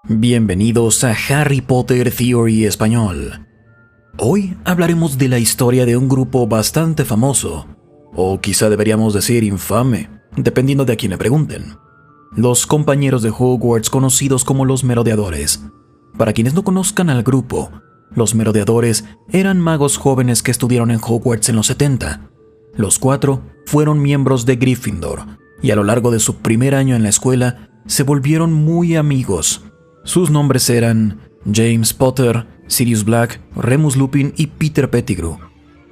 Bienvenidos a Harry Potter Theory Español. Hoy hablaremos de la historia de un grupo bastante famoso, o quizá deberíamos decir infame, dependiendo de a quién le pregunten. Los compañeros de Hogwarts conocidos como los Merodeadores. Para quienes no conozcan al grupo, los Merodeadores eran magos jóvenes que estudiaron en Hogwarts en los 70. Los cuatro fueron miembros de Gryffindor, y a lo largo de su primer año en la escuela se volvieron muy amigos. Sus nombres eran James Potter, Sirius Black, Remus Lupin y Peter Pettigrew.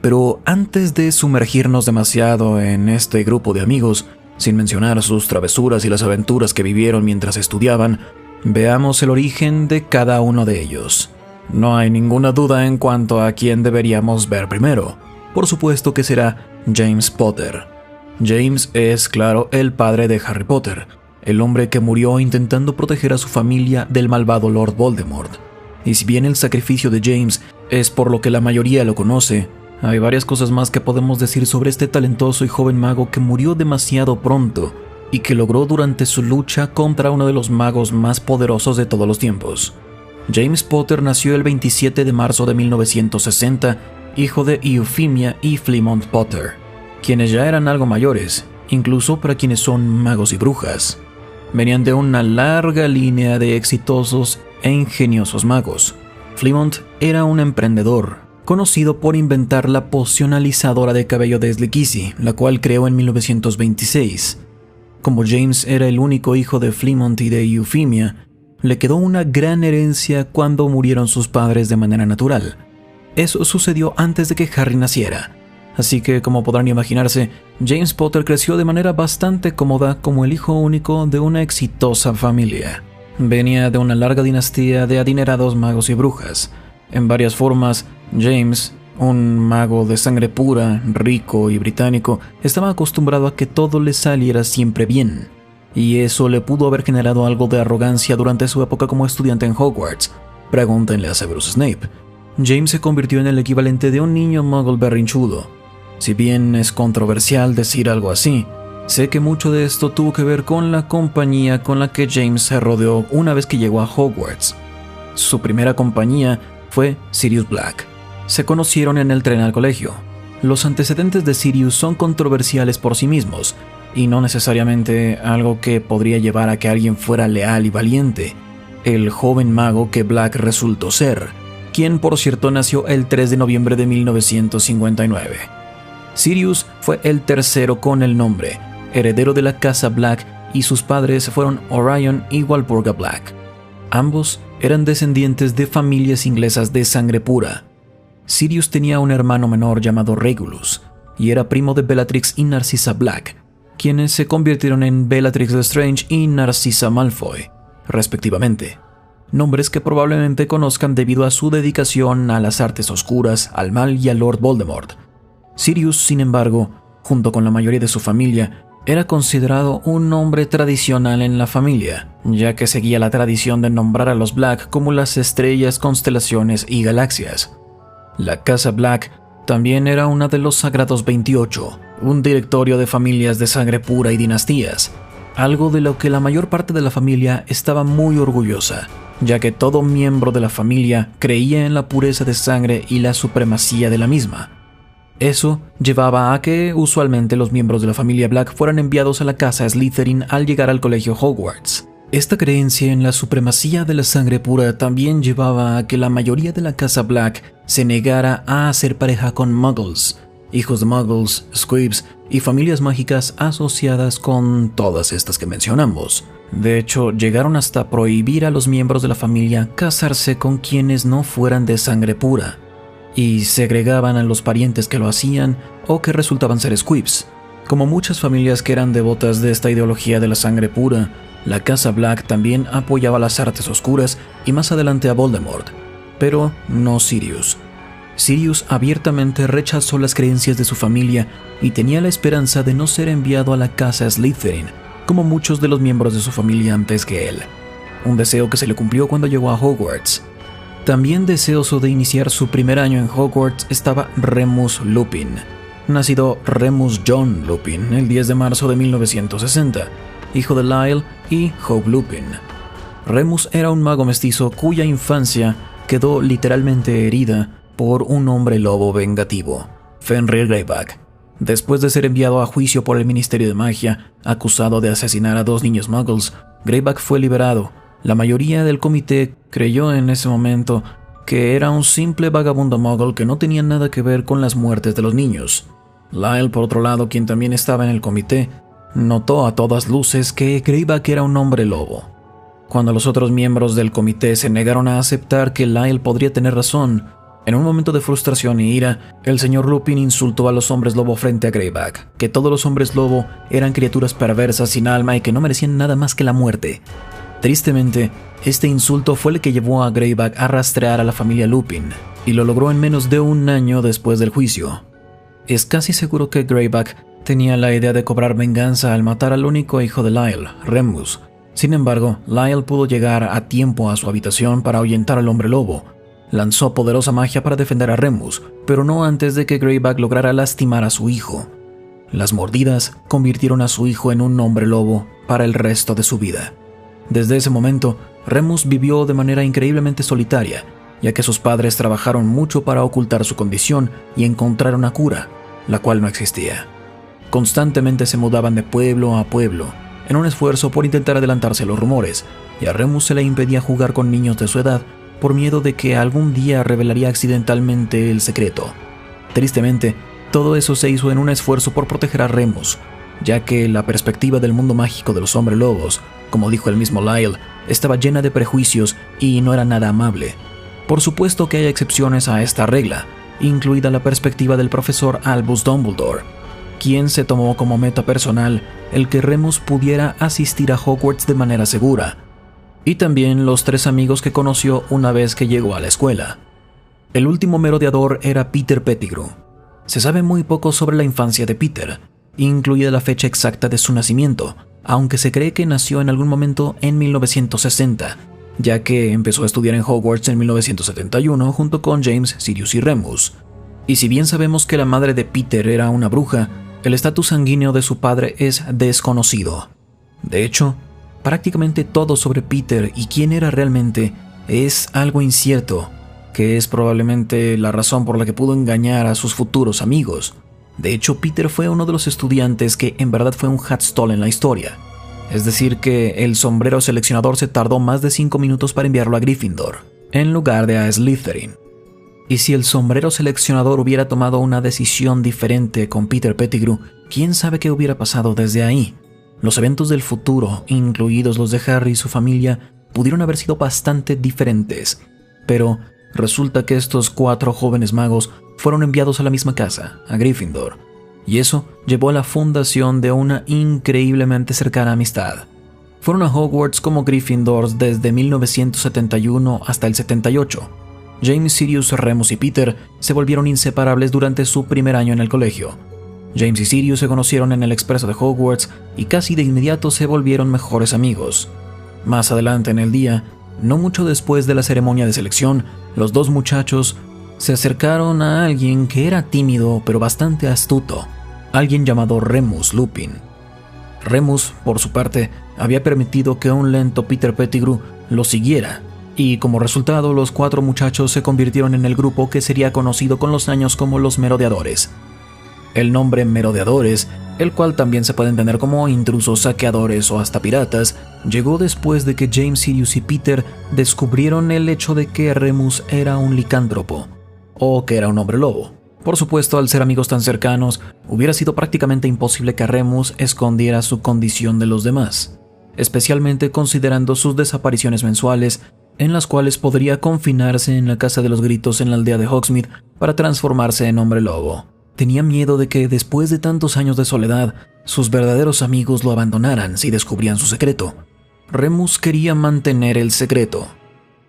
Pero antes de sumergirnos demasiado en este grupo de amigos, sin mencionar sus travesuras y las aventuras que vivieron mientras estudiaban, veamos el origen de cada uno de ellos. No hay ninguna duda en cuanto a quién deberíamos ver primero. Por supuesto que será James Potter. James es, claro, el padre de Harry Potter, el hombre que murió intentando proteger a su familia del malvado Lord Voldemort. Y si bien el sacrificio de James es por lo que la mayoría lo conoce, hay varias cosas más que podemos decir sobre este talentoso y joven mago que murió demasiado pronto y que logró durante su lucha contra uno de los magos más poderosos de todos los tiempos. James Potter nació el 27 de marzo de 1960, hijo de Euphemia y Flemmond Potter, quienes ya eran algo mayores, incluso para quienes son magos y brujas. Venían de una larga línea de exitosos e ingeniosos magos. Flemmond era un emprendedor, conocido por inventar la poción alisadora de cabello de Slickizzy, la cual creó en 1926. Como James era el único hijo de Flemmond y de Euphemia, le quedó una gran herencia cuando murieron sus padres de manera natural. Eso sucedió antes de que Harry naciera. Así que, como podrán imaginarse, James Potter creció de manera bastante cómoda como el hijo único de una exitosa familia. Venía de una larga dinastía de adinerados magos y brujas. En varias formas, James, un mago de sangre pura, rico y británico, estaba acostumbrado a que todo le saliera siempre bien. Y eso le pudo haber generado algo de arrogancia durante su época como estudiante en Hogwarts. Pregúntenle a Severus Snape. James se convirtió en el equivalente de un niño muggle berrinchudo. Si bien es controversial decir algo así, sé que mucho de esto tuvo que ver con la compañía con la que James se rodeó una vez que llegó a Hogwarts. Su primera compañía fue Sirius Black. Se conocieron en el tren al colegio. Los antecedentes de Sirius son controversiales por sí mismos, y no necesariamente algo que podría llevar a que alguien fuera leal y valiente. El joven mago que Black resultó ser, quien por cierto nació el 3 de noviembre de 1959. Sirius fue el tercero con el nombre, heredero de la casa Black, y sus padres fueron Orion y Walpurga Black. Ambos eran descendientes de familias inglesas de sangre pura. Sirius tenía un hermano menor llamado Regulus, y era primo de Bellatrix y Narcissa Black, quienes se convirtieron en Bellatrix Lestrange y Narcissa Malfoy, respectivamente. Nombres que probablemente conozcan debido a su dedicación a las artes oscuras, al mal y a Lord Voldemort. Sirius, sin embargo, junto con la mayoría de su familia, era considerado un nombre tradicional en la familia, ya que seguía la tradición de nombrar a los Black como las estrellas, constelaciones y galaxias. La casa Black también era una de los Sagrados 28, un directorio de familias de sangre pura y dinastías, algo de lo que la mayor parte de la familia estaba muy orgullosa, ya que todo miembro de la familia creía en la pureza de sangre y la supremacía de la misma. Eso llevaba a que usualmente los miembros de la familia Black fueran enviados a la casa Slytherin al llegar al colegio Hogwarts. Esta creencia en la supremacía de la sangre pura también llevaba a que la mayoría de la casa Black se negara a hacer pareja con muggles, hijos de muggles, squibs y familias mágicas asociadas con todas estas que mencionamos. De hecho, llegaron hasta prohibir a los miembros de la familia casarse con quienes no fueran de sangre pura, y segregaban a los parientes que lo hacían o que resultaban ser squibs. Como muchas familias que eran devotas de esta ideología de la sangre pura, la casa Black también apoyaba las artes oscuras y más adelante a Voldemort, pero no Sirius. Sirius abiertamente rechazó las creencias de su familia y tenía la esperanza de no ser enviado a la casa Slytherin, como muchos de los miembros de su familia antes que él. Un deseo que se le cumplió cuando llegó a Hogwarts. También deseoso de iniciar su primer año en Hogwarts estaba Remus Lupin, nacido Remus John Lupin el 10 de marzo de 1960, hijo de Lyle y Hope Lupin. Remus era un mago mestizo cuya infancia quedó literalmente herida por un hombre lobo vengativo, Fenrir Greyback. Después de ser enviado a juicio por el Ministerio de Magia, acusado de asesinar a 2 niños muggles, Greyback fue liberado. La mayoría del comité creyó en ese momento que era un simple vagabundo muggle que no tenía nada que ver con las muertes de los niños. Lyle, por otro lado, quien también estaba en el comité, notó a todas luces que Greyback era un hombre lobo. Cuando los otros miembros del comité se negaron a aceptar que Lyle podría tener razón, en un momento de frustración y ira, el señor Lupin insultó a los hombres lobo frente a Greyback, que todos los hombres lobo eran criaturas perversas sin alma y que no merecían nada más que la muerte. Tristemente, este insulto fue el que llevó a Greyback a rastrear a la familia Lupin, y lo logró en menos de un año después del juicio. Es casi seguro que Greyback tenía la idea de cobrar venganza al matar al único hijo de Lyle, Remus. Sin embargo, Lyle pudo llegar a tiempo a su habitación para ahuyentar al hombre lobo. Lanzó poderosa magia para defender a Remus, pero no antes de que Greyback lograra lastimar a su hijo. Las mordidas convirtieron a su hijo en un hombre lobo para el resto de su vida. Desde ese momento, Remus vivió de manera increíblemente solitaria, ya que sus padres trabajaron mucho para ocultar su condición y encontrar una cura, la cual no existía. Constantemente se mudaban de pueblo a pueblo, en un esfuerzo por intentar adelantarse a los rumores, y a Remus se le impedía jugar con niños de su edad por miedo de que algún día revelaría accidentalmente el secreto. Tristemente, todo eso se hizo en un esfuerzo por proteger a Remus, ya que la perspectiva del mundo mágico de los hombres lobos, como dijo el mismo Lyle, estaba llena de prejuicios y no era nada amable. Por supuesto que hay excepciones a esta regla, incluida la perspectiva del profesor Albus Dumbledore, quien se tomó como meta personal el que Remus pudiera asistir a Hogwarts de manera segura, y también los 3 amigos que conoció una vez que llegó a la escuela. El último merodeador era Peter Pettigrew. Se sabe muy poco sobre la infancia de Peter, incluida la fecha exacta de su nacimiento, aunque se cree que nació en algún momento en 1960, ya que empezó a estudiar en Hogwarts en 1971 junto con James, Sirius y Remus. Y si bien sabemos que la madre de Peter era una bruja, el estatus sanguíneo de su padre es desconocido. De hecho, prácticamente todo sobre Peter y quién era realmente es algo incierto, que es probablemente la razón por la que pudo engañar a sus futuros amigos. De hecho, Peter fue uno de los estudiantes que en verdad fue un Hatstall en la historia. Es decir que el sombrero seleccionador se tardó más de 5 minutos para enviarlo a Gryffindor, en lugar de a Slytherin. Y si el sombrero seleccionador hubiera tomado una decisión diferente con Peter Pettigrew, quién sabe qué hubiera pasado desde ahí. Los eventos del futuro, incluidos los de Harry y su familia, pudieron haber sido bastante diferentes, pero resulta que estos 4 jóvenes magos fueron enviados a la misma casa, a Gryffindor, y eso llevó a la fundación de una increíblemente cercana amistad. Fueron a Hogwarts como Gryffindors desde 1971 hasta el 78. James, Sirius, Remus y Peter se volvieron inseparables durante su primer año en el colegio. James y Sirius se conocieron en el expreso de Hogwarts y casi de inmediato se volvieron mejores amigos. Más adelante en el día, no mucho después de la ceremonia de selección, los 2 muchachos se acercaron a alguien que era tímido pero bastante astuto, alguien llamado Remus Lupin. Remus, por su parte, había permitido que un lento Peter Pettigrew lo siguiera, y como resultado los 4 muchachos se convirtieron en el grupo que sería conocido con los años como los Merodeadores. El nombre Merodeadores, el cual también se puede entender como intrusos, saqueadores o hasta piratas, llegó después de que James, Sirius y Peter descubrieron el hecho de que Remus era un licántropo, o que era un hombre lobo. Por supuesto, al ser amigos tan cercanos, hubiera sido prácticamente imposible que Remus escondiera su condición de los demás, especialmente considerando sus desapariciones mensuales, en las cuales podría confinarse en la Casa de los Gritos en la aldea de Hogsmeade para transformarse en hombre lobo. Tenía miedo de que después de tantos años de soledad, sus verdaderos amigos lo abandonaran si descubrían su secreto. Remus quería mantener el secreto.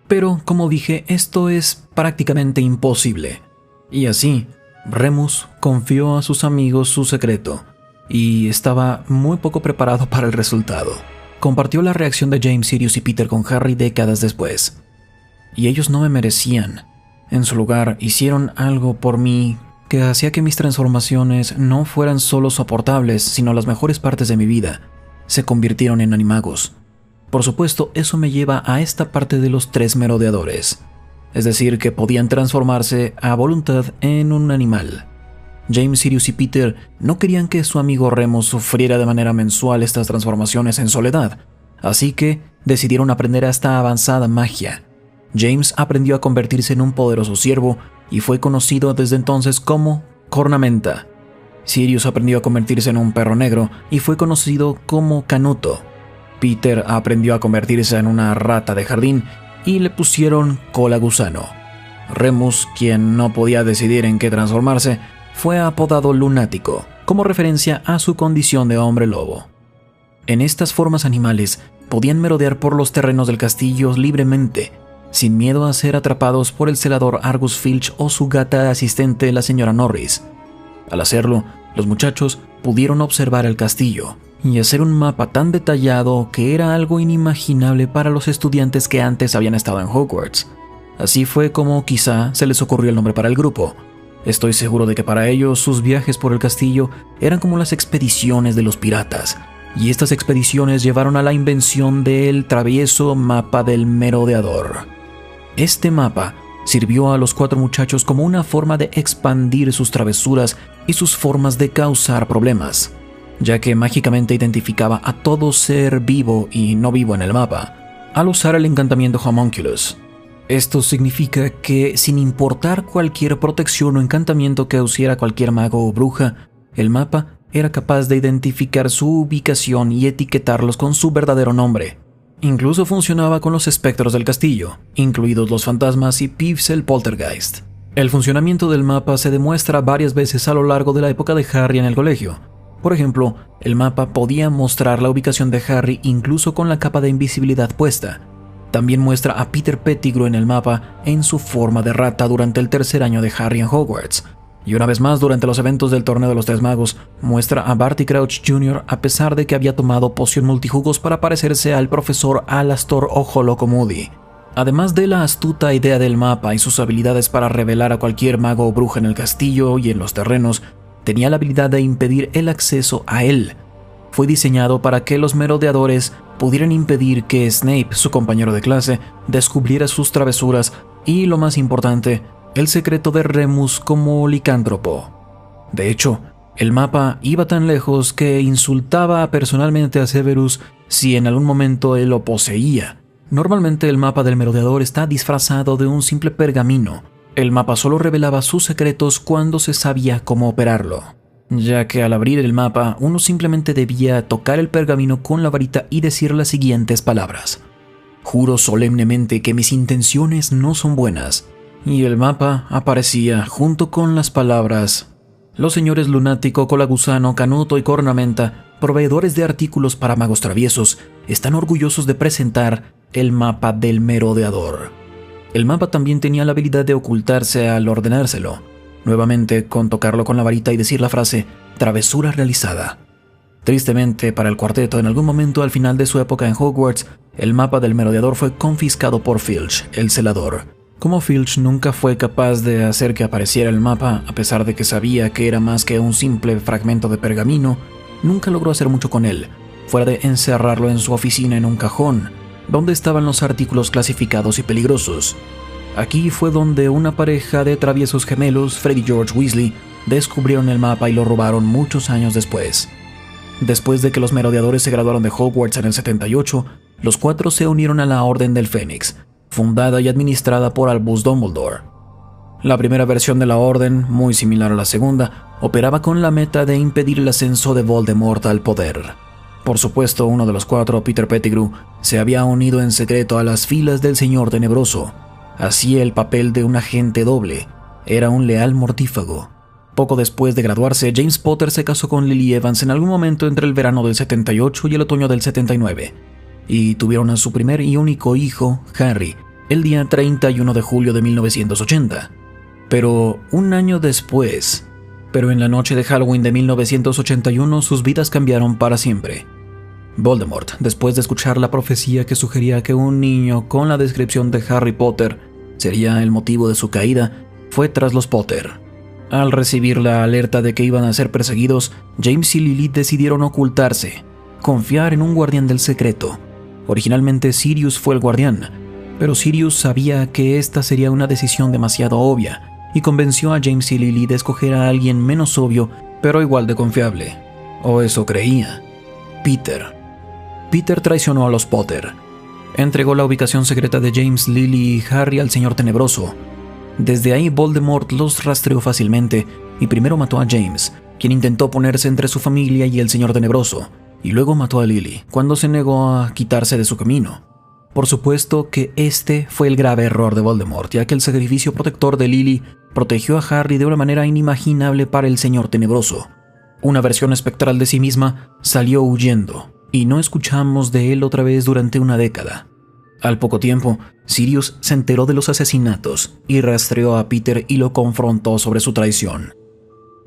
Pero, como dije, esto es prácticamente imposible. Y así, Remus confió a sus amigos su secreto, y estaba muy poco preparado para el resultado. Compartió la reacción de James, Sirius y Peter con Harry décadas después. Y ellos no me merecían. En su lugar, hicieron algo por mí que hacía que mis transformaciones no fueran solo soportables, sino las mejores partes de mi vida. Se convirtieron en animagos. Por supuesto, eso me lleva a esta parte de los 3 merodeadores, es decir, que podían transformarse a voluntad en un animal. James, Sirius y Peter no querían que su amigo Remus sufriera de manera mensual estas transformaciones en soledad, así que decidieron aprender esta avanzada magia. James aprendió a convertirse en un poderoso ciervo y fue conocido desde entonces como Cornamenta. Sirius aprendió a convertirse en un perro negro y fue conocido como Canuto. Peter aprendió a convertirse en una rata de jardín y le pusieron Cola Gusano. Remus, quien no podía decidir en qué transformarse, fue apodado Lunático, como referencia a su condición de hombre lobo. En estas formas animales podían merodear por los terrenos del castillo libremente, sin miedo a ser atrapados por el celador Argus Filch o su gata asistente, la señora Norris. Al hacerlo, los muchachos pudieron observar el castillo y hacer un mapa tan detallado que era algo inimaginable para los estudiantes que antes habían estado en Hogwarts. Así fue como quizá se les ocurrió el nombre para el grupo. Estoy seguro de que para ellos sus viajes por el castillo eran como las expediciones de los piratas, y estas expediciones llevaron a la invención del travieso mapa del merodeador. Este mapa sirvió a los 4 muchachos como una forma de expandir sus travesuras y sus formas de causar problemas, ya que mágicamente identificaba a todo ser vivo y no vivo en el mapa, al usar el encantamiento Homunculus. Esto significa que, sin importar cualquier protección o encantamiento que usara cualquier mago o bruja, el mapa era capaz de identificar su ubicación y etiquetarlos con su verdadero nombre. Incluso funcionaba con los espectros del castillo, incluidos los fantasmas y Peeves el poltergeist. El funcionamiento del mapa se demuestra varias veces a lo largo de la época de Harry en el colegio. Por ejemplo, el mapa podía mostrar la ubicación de Harry incluso con la capa de invisibilidad puesta. También muestra a Peter Pettigrew en el mapa en su forma de rata durante el 3er año de Harry en Hogwarts. Y una vez más, durante los eventos del Torneo de los 3 Magos, muestra a Barty Crouch Jr. a pesar de que había tomado poción multijugos para parecerse al profesor Alastor Ojo Loco Moody. Además de la astuta idea del mapa y sus habilidades para revelar a cualquier mago o bruja en el castillo y en los terrenos, tenía la habilidad de impedir el acceso a él. Fue diseñado para que los merodeadores pudieran impedir que Snape, su compañero de clase, descubriera sus travesuras y, lo más importante, el secreto de Remus como licántropo. De hecho, el mapa iba tan lejos que insultaba personalmente a Severus si en algún momento él lo poseía. Normalmente el mapa del merodeador está disfrazado de un simple pergamino. El mapa solo revelaba sus secretos cuando se sabía cómo operarlo, ya que al abrir el mapa uno simplemente debía tocar el pergamino con la varita y decir las siguientes palabras: «Juro solemnemente que mis intenciones no son buenas». Y el mapa aparecía junto con las palabras: «Los señores Lunático, Cola Gusano, Canuto y Cornamenta, proveedores de artículos para magos traviesos, están orgullosos de presentar el mapa del merodeador». El mapa también tenía la habilidad de ocultarse al ordenárselo, nuevamente con tocarlo con la varita y decir la frase «travesura realizada». Tristemente para el cuarteto, en algún momento al final de su época en Hogwarts, el mapa del merodeador fue confiscado por Filch, el celador. Como Filch nunca fue capaz de hacer que apareciera el mapa, a pesar de que sabía que era más que un simple fragmento de pergamino, nunca logró hacer mucho con él, fuera de encerrarlo en su oficina en un cajón, donde estaban los artículos clasificados y peligrosos. Aquí fue donde una pareja de traviesos gemelos, Fred y George Weasley, descubrieron el mapa y lo robaron muchos años después. Después de que los merodeadores se graduaron de Hogwarts en el 78, los 4 se unieron a la Orden del Fénix, fundada y administrada por Albus Dumbledore. La primera versión de la Orden, muy similar a la segunda, operaba con la meta de impedir el ascenso de Voldemort al poder. Por supuesto, uno de los 4, Peter Pettigrew, se había unido en secreto a las filas del Señor Tenebroso. Hacía el papel de un agente doble. Era un leal mortífago. Poco después de graduarse, James Potter se casó con Lily Evans en algún momento entre el verano del 78 y el otoño del 79, y tuvieron a su primer y único hijo, Harry, el día 31 de julio de 1980. Pero un año después, en la noche de Halloween de 1981, sus vidas cambiaron para siempre. Voldemort, después de escuchar la profecía que sugería que un niño con la descripción de Harry Potter sería el motivo de su caída, fue tras los Potter. Al recibir la alerta de que iban a ser perseguidos, James y Lily decidieron ocultarse, confiar en un guardián del secreto, Originalmente Sirius fue el guardián, pero Sirius sabía que esta sería una decisión demasiado obvia y convenció a James y Lily de escoger a alguien menos obvio, pero igual de confiable. O eso creía. Peter. Peter traicionó a los Potter. Entregó la ubicación secreta de James, Lily y Harry al Señor Tenebroso. Desde ahí Voldemort los rastreó fácilmente y primero mató a James, quien intentó ponerse entre su familia y el Señor Tenebroso, y luego mató a Lily cuando se negó a quitarse de su camino. Por supuesto que este fue el grave error de Voldemort, ya que el sacrificio protector de Lily protegió a Harry de una manera inimaginable para el Señor Tenebroso. Una versión espectral de sí misma salió huyendo, y no escuchamos de él otra vez durante una década. Al poco tiempo, Sirius se enteró de los asesinatos y rastreó a Peter y lo confrontó sobre su traición.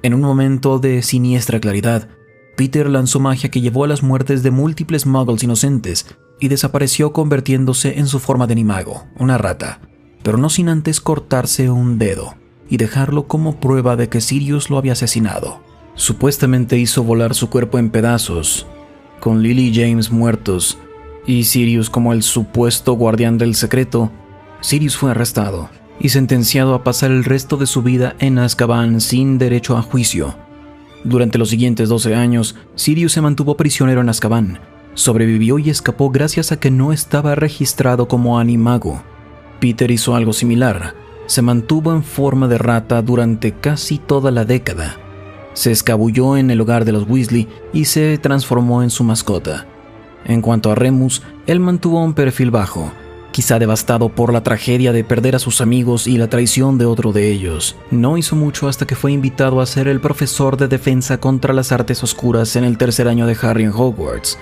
En un momento de siniestra claridad, Peter lanzó magia que llevó a las muertes de múltiples muggles inocentes y desapareció convirtiéndose en su forma de animago, una rata, pero no sin antes cortarse un dedo y dejarlo como prueba de que Sirius lo había asesinado. Supuestamente hizo volar su cuerpo en pedazos, con Lily y James muertos, y Sirius como el supuesto guardián del secreto. Sirius fue arrestado y sentenciado a pasar el resto de su vida en Azkaban sin derecho a juicio. Durante los siguientes 12 años, Sirius se mantuvo prisionero en Azkaban. Sobrevivió y escapó gracias a que no estaba registrado como animago. Peter hizo algo similar. Se mantuvo en forma de rata durante casi toda la década. Se escabulló en el hogar de los Weasley y se transformó en su mascota. En cuanto a Remus, él mantuvo un perfil bajo, quizá devastado por la tragedia de perder a sus amigos y la traición de otro de ellos. No hizo mucho hasta que fue invitado a ser el profesor de defensa contra las artes oscuras en el tercer año de Harry en Hogwarts.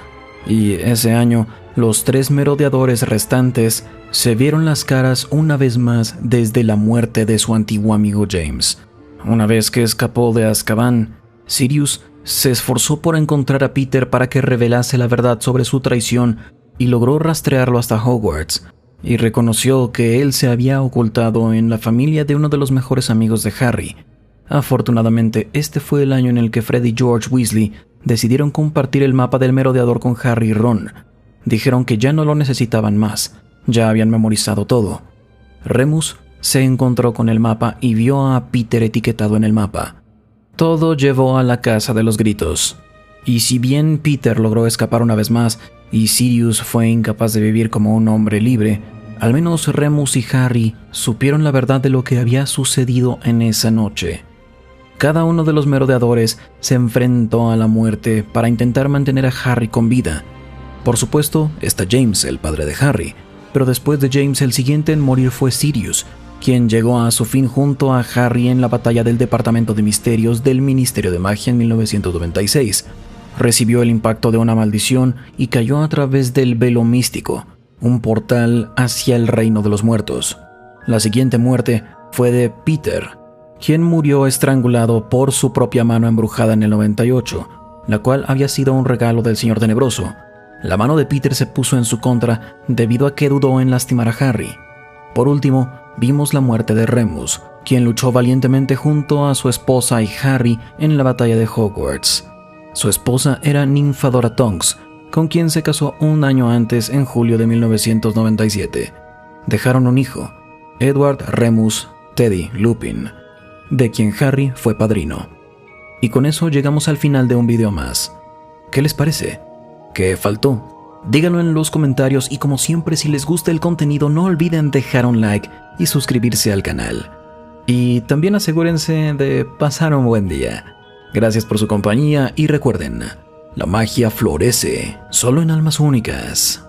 Y ese año, los 3 merodeadores restantes se vieron las caras una vez más desde la muerte de su antiguo amigo James. Una vez que escapó de Azkaban, Sirius se esforzó por encontrar a Peter para que revelase la verdad sobre su traición y logró rastrearlo hasta Hogwarts, y reconoció que él se había ocultado en la familia de uno de los mejores amigos de Harry. Afortunadamente, este fue el año en el que Fred y George Weasley decidieron compartir el mapa del merodeador con Harry y Ron. Dijeron que ya no lo necesitaban más, ya habían memorizado todo. Remus se encontró con el mapa y vio a Peter etiquetado en el mapa. Todo llevó a la Casa de los Gritos. Y si bien Peter logró escapar una vez más y Sirius fue incapaz de vivir como un hombre libre, al menos Remus y Harry supieron la verdad de lo que había sucedido en esa noche. Cada uno de los merodeadores se enfrentó a la muerte para intentar mantener a Harry con vida. Por supuesto, está James, el padre de Harry, pero después de James el siguiente en morir fue Sirius, quien llegó a su fin junto a Harry en la batalla del Departamento de Misterios del Ministerio de Magia en 1996. Recibió el impacto de una maldición y cayó a través del velo místico, un portal hacia el reino de los muertos. La siguiente muerte fue de Peter, quien murió estrangulado por su propia mano embrujada en el 98, la cual había sido un regalo del Señor Tenebroso. La mano de Peter se puso en su contra debido a que dudó en lastimar a Harry. Por último, vimos la muerte de Remus, quien luchó valientemente junto a su esposa y Harry en la batalla de Hogwarts. Su esposa era Nymphadora Tonks, con quien se casó un año antes, en julio de 1997. Dejaron un hijo, Edward Remus Teddy Lupin, de quien Harry fue padrino. Y con eso llegamos al final de un video más. ¿Qué les parece? ¿Qué faltó? Díganlo en los comentarios y como siempre, si les gusta el contenido no olviden dejar un like y suscribirse al canal. Y también asegúrense de pasar un buen día. Gracias por su compañía y recuerden, la magia florece solo en almas únicas.